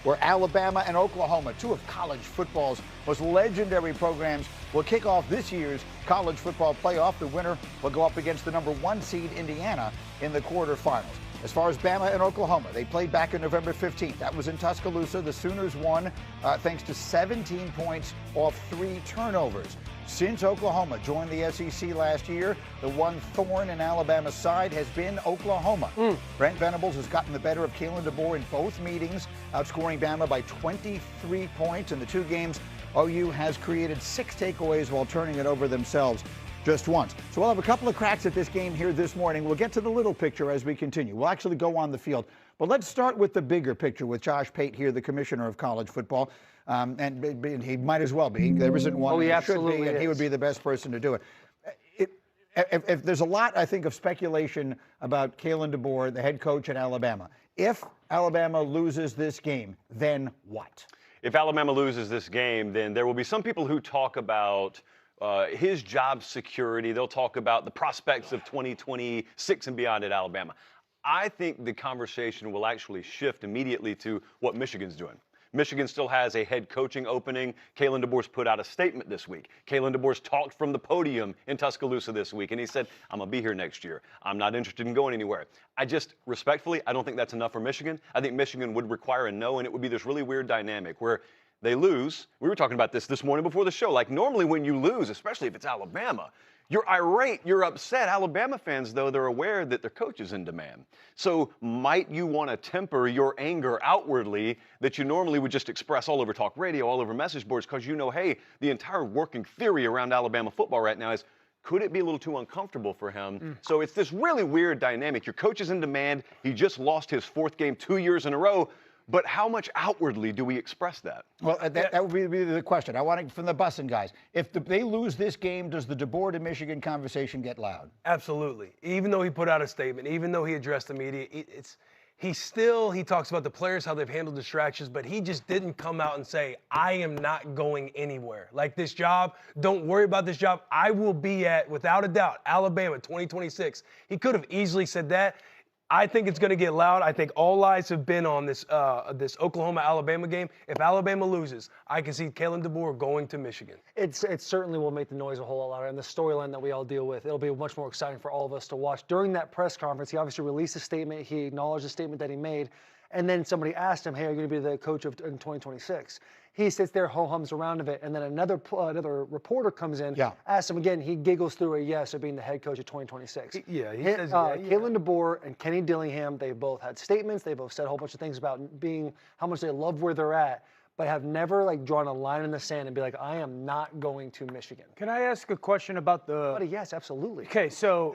where Alabama and Oklahoma, two of college football's most legendary programs, will kick off this year's college football playoff. The winner will go up against the number 1 seed Indiana in the quarterfinals. As far as Bama and Oklahoma, they played back on November 15th. That was in Tuscaloosa. The Sooners won thanks to 17 points off 3 turnovers. Since Oklahoma joined the SEC last year, the one thorn in Alabama's side has been Oklahoma. Brent Venables has gotten the better of Kalen DeBoer in both meetings, outscoring Bama by 23 points. In the 2 games, OU has created 6 takeaways while turning it over themselves just once. So we'll have a couple of cracks at this game here this morning. We'll get to the little picture as we continue. We'll actually go on the field. But let's start with the bigger picture with Josh Pate here, the commissioner of college football. And he might as well be. There isn't one he that should absolutely be, and he is. would be the best person to do it. If there's a lot, I think, of speculation about Kalen DeBoer, the head coach at Alabama. If Alabama loses this game, then what? If Alabama loses this game, then there will be some people who talk about his job security. They'll talk about the prospects of 2026 and beyond at Alabama. I think the conversation will actually shift immediately to what Michigan's doing. Michigan still has a head coaching opening. Kalen DeBoer's put out a statement this week. Kalen DeBoer's talked from the podium in Tuscaloosa this week, and he said, I'm going to be here next year. I'm not interested in going anywhere. Respectfully, I don't think that's enough for Michigan. I think Michigan would require a no, and it would be this really weird dynamic where they lose. We were talking about this morning before the show. Like, normally when you lose, especially if it's Alabama, you're irate, you're upset. Alabama fans, though, they're aware that their coach is in demand. So might you want to temper your anger outwardly that you normally would just express all over talk radio, all over message boards, because you know, hey, the entire working theory around Alabama football right now is, could it be a little too uncomfortable for him? So it's this really weird dynamic. Your coach is in demand. He just lost his 4th game 2 years in a row. But how much outwardly do we express that? Well, that would be the question. I want it from the busing guys. If they lose this game, does the DeBoer to Michigan conversation get loud? Absolutely. Even though he put out a statement, even though he addressed the media, he talks about the players, how they've handled distractions, but he just didn't come out and say, I am not going anywhere. Like this job, don't worry about this job. I will be at, without a doubt, Alabama 2026. He could have easily said that. I think it's going to get loud. I think all eyes have been on this Oklahoma-Alabama game. If Alabama loses, I can see Kalen DeBoer going to Michigan. It certainly will make the noise a whole lot louder, and the storyline that we all deal with, it'll be much more exciting for all of us to watch. During that press conference, he obviously released a statement. He acknowledged the statement that he made, and then somebody asked him, hey, are you going to be the coach in 2026? He sits there, ho-hums around of it, and then another reporter comes in, asks him again. He giggles through a yes of being the head coach of 2026. He says, Kalen DeBoer and Kenny Dillingham, they both had statements. They both said a whole bunch of things about how much they love where they're at, but have never drawn a line in the sand and be like, I am not going to Michigan. Can I ask a question about the? Yes, absolutely. Okay, so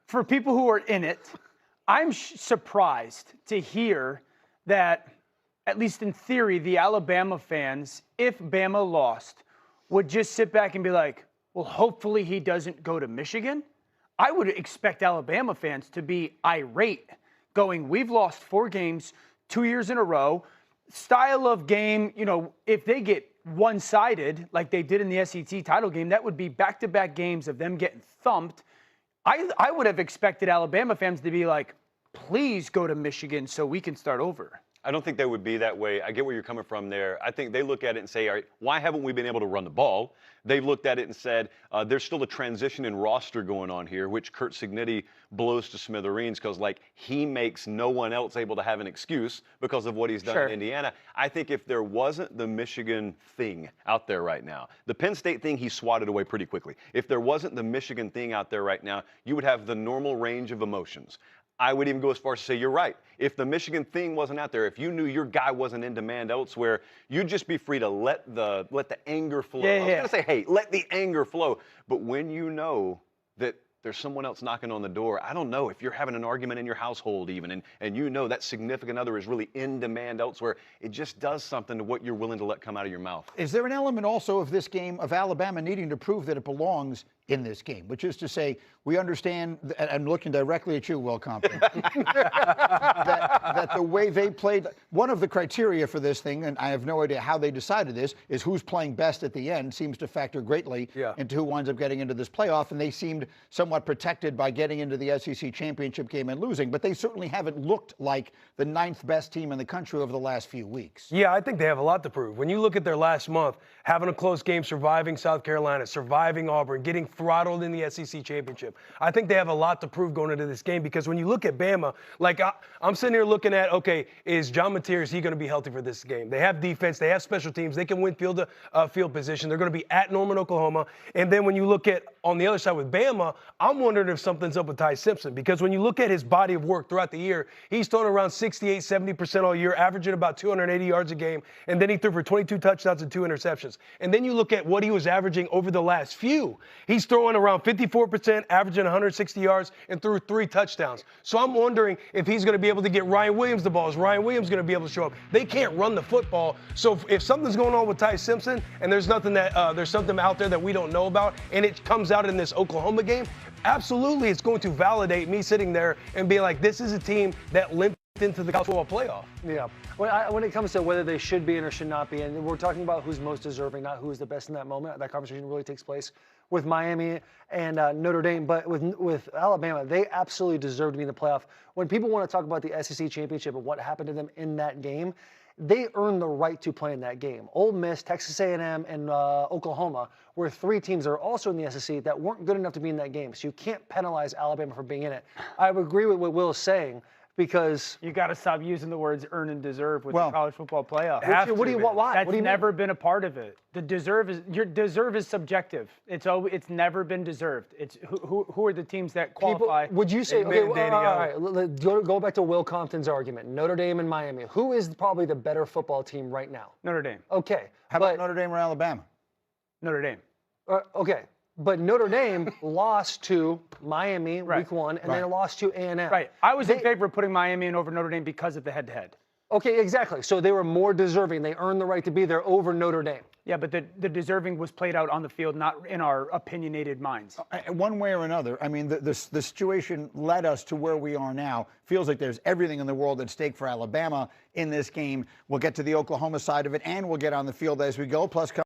for people who are in it, I'm surprised to hear that, at least in theory, the Alabama fans, if Bama lost, would just sit back and be like, well, hopefully he doesn't go to Michigan. I would expect Alabama fans to be irate, going, we've lost 4 games 2 years in a row. Style of game, if they get one-sided like they did in the SEC title game, that would be back-to-back games of them getting thumped. I would have expected Alabama fans to be like, please go to Michigan so we can start over. I don't think they would be that way. I get where you're coming from there. I think they look at it and say, all right, why haven't we been able to run the ball? They've looked at it and said, there's still a transition in roster going on here, which Curt Cignetti blows to smithereens because, he makes no one else able to have an excuse because of what he's done in Indiana. I think if there wasn't the Michigan thing out there right now, the Penn State thing he swatted away pretty quickly. If there wasn't the Michigan thing out there right now, you would have the normal range of emotions. I would even go as far as to say you're right. If the Michigan thing wasn't out there, if you knew your guy wasn't in demand elsewhere, you'd just be free to let the anger flow. I was going to say, hey, let the anger flow. But when you know that there's someone else knocking on the door, I don't know if you're having an argument in your household even, and you know that significant other is really in demand elsewhere, it just does something to what you're willing to let come out of your mouth. Is there an element also of this game of Alabama needing to prove that it belongs in this game, which is to say, we understand, and I'm looking directly at you, Will Compton, that the way they played, one of the criteria for this thing, and I have no idea how they decided this, is who's playing best at the end seems to factor greatly into who winds up getting into this playoff, and they seemed somewhat protected by getting into the SEC championship game and losing, but they certainly haven't looked like the 9th best team in the country over the last few weeks. Yeah, I think they have a lot to prove. When you look at their last month, having a close game, surviving South Carolina, surviving Auburn, getting throttled in the SEC championship, I think they have a lot to prove going into this game, because when you look at Bama, like I'm sitting here looking at, okay, is John Mateer, is he going to be healthy for this game? They have defense, they have special teams, they can win field position. They're going to be at Norman, Oklahoma. And then when you look at on the other side with Bama, I'm wondering if something's up with Ty Simpson, because when you look at his body of work throughout the year, he's thrown around 68, 70% all year, averaging about 280 yards a game, and then he threw for 22 touchdowns and 2 interceptions. And then you look at what he was averaging over the last few. He's throwing around 54%, averaging 160 yards, and threw 3 touchdowns. So I'm wondering if he's going to be able to get Ryan Williams the ball. Is Ryan Williams going to be able to show up? They can't run the football. So if something's going on with Ty Simpson, and there's something out there that we don't know about, and it comes out in this Oklahoma game, absolutely it's going to validate me sitting there and be like, this is a team that limped into the college football playoff. Yeah. When it comes to whether they should be in or should not be, and we're talking about who's most deserving, not who's the best in that moment. That conversation really takes place with Miami and Notre Dame, but with Alabama, they absolutely deserve to be in the playoff. When people want to talk about the SEC championship and what happened to them in that game, they earned the right to play in that game. Ole Miss, Texas A&M, and Oklahoma were 3 teams that are also in the SEC that weren't good enough to be in that game. So you can't penalize Alabama for being in it. I would agree with what Will is saying, because you got to stop using the words earn and deserve with the college football playoff. Why? That's never been a part of it. The your deserve is subjective. It's never been deserved. It's who are the teams that qualify? Would you say, okay, all right, go back to Will Compton's argument, Notre Dame and Miami. Who is probably the better football team right now? Notre Dame. Okay. How about Notre Dame or Alabama? Notre Dame. Okay. But Notre Dame lost to Miami week 1, and then lost to A&M. Right. I was in favor of putting Miami in over Notre Dame because of the head-to-head. Okay, exactly. So they were more deserving. They earned the right to be there over Notre Dame. Yeah, but the deserving was played out on the field, not in our opinionated minds. One way or another, I mean, the situation led us to where we are now. Feels like there's everything in the world at stake for Alabama in this game. We'll get to the Oklahoma side of it, and we'll get on the field as we go. Plus.